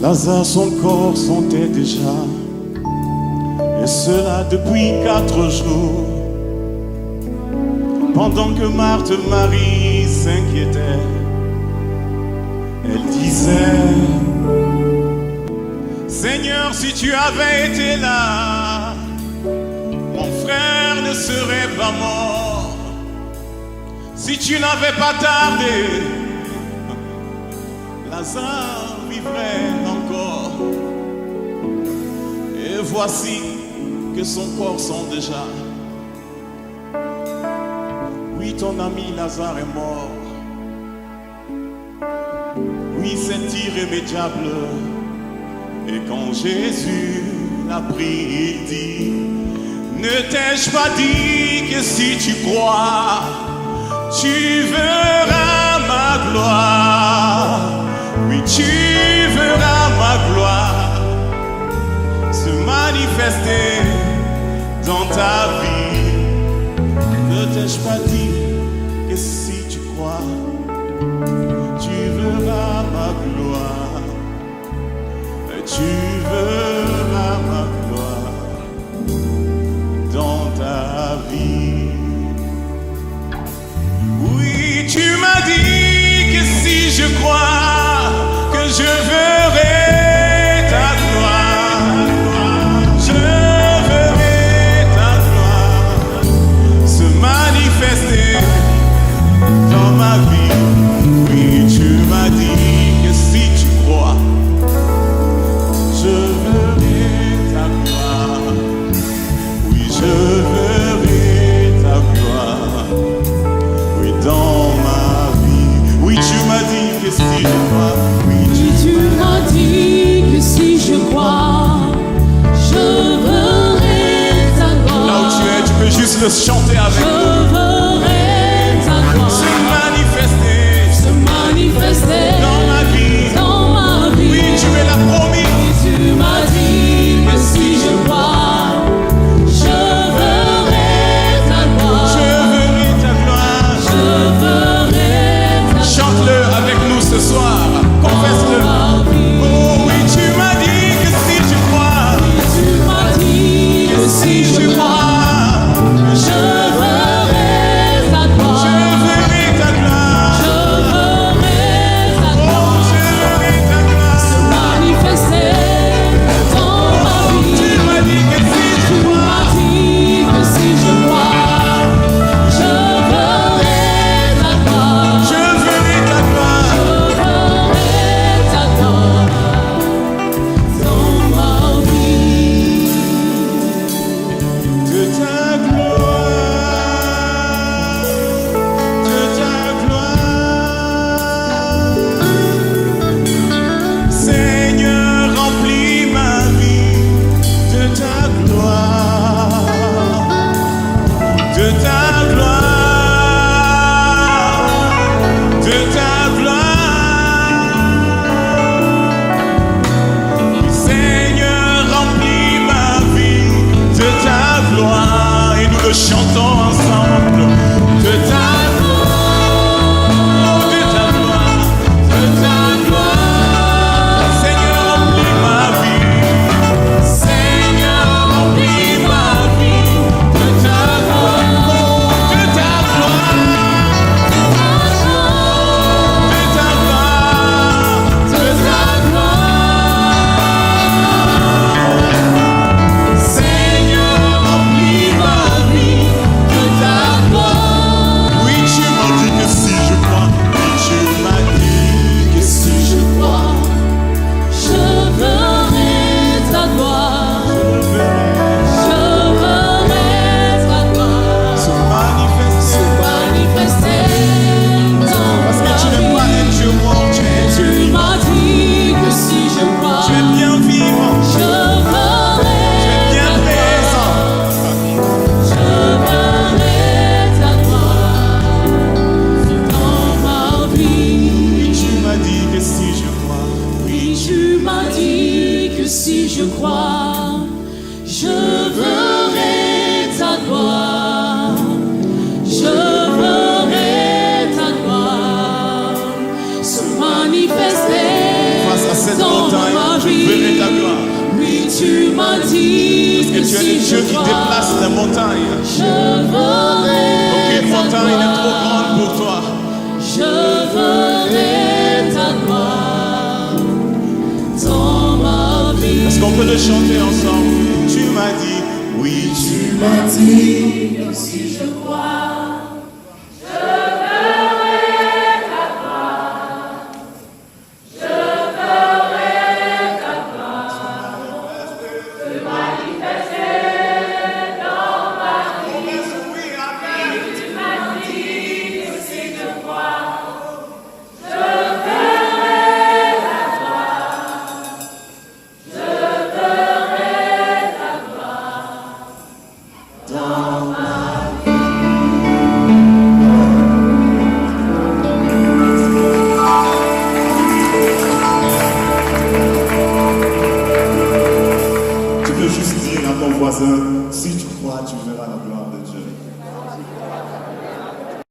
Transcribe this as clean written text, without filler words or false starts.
Lazare, son corps sentait déjà, et cela depuis 4 jours. Pendant que Marthe Marie s'inquiétait, elle disait: Seigneur, si tu avais été là, mon frère ne serait pas mort. Si tu n'avais pas tardé, Lazare vivrait encore. Et voici que son corps sent déjà. Oui, ton ami Lazare est mort. Oui, c'est irrémédiable. Et quand Jésus l'a pris, il dit: ne t'ai-je pas dit que si tu crois, tu verras ma gloire? Oui, tu verras ma gloire se manifester dans ta vie. Ne t'ai-je pas dit que si tu crois, tu verras ma gloire? Tu verras ma gloire dans ta vie. Oui, tu m'as dit que si je crois, que je verrai ta gloire. Je verrai ta gloire se manifester dans ma vie. Oui, tu m'as dit que si tu crois, je verrai ta gloire. Oui, je verrai ta gloire. Oui, dans ma vie. Oui, tu m'as dit que si je crois. Oui, tu m'as dit que si je crois, je verrai ta gloire. Là où tu es, tu peux juste le chanter avec nous. Je verrai ta gloire se manifester dans ma vie. Oui, tu me l'as promis. Tu m'as dit que si je crois, je verrai ta gloire. Je verrai ta gloire. Je verrai ta gloire. Chante-le avec nous ce soir. Confesse-le. Oh oui, tu m'as dit que si je crois. Tu m'as dit que si je crois, je verrai ta gloire. Je verrai ta gloire. Je verrai ta gloire. Oh, je verrai ta gloire se manifester. Chantons ensemble de ta gloire, de ta gloire, de ta gloire. Seigneur, remplis ma vie. Seigneur, remplis ma vie de ta gloire, de ta gloire, de ta gloire, de ta gloire. Seigneur, remplis ma vie. Oui, tu m'as dit que si je crois, oui, tu m'as dit que si je crois, je verrai ta gloire. Je verrai ta gloire se manifester dans parce que tu n'es pas un Dieu mort, tu es Dieu Tu vivant. m'as dit que si je crois, Tu es bien vivant, je verrai tu es bien ta présent. gloire. Je verrai ta gloire dans ma vie. Oui, tu m'as dit que si je crois, Oui, tu m'as dit que si je crois, je verrai ta gloire. Je verrai ta gloire se manifester face à cette dans montagne, ma Tu es si le Dieu je qui crois, déplace la montagne. je verrai Aucune ta montagne n'est trop gloire. grande pour toi. Je verrai ta gloire dans ma vie. Est-ce qu'on peut le chanter ensemble? Tu m'as dit, oui, tu m'as dit que si je crois, Tu peux juste dire à ton voisin, si tu crois, tu verras la gloire.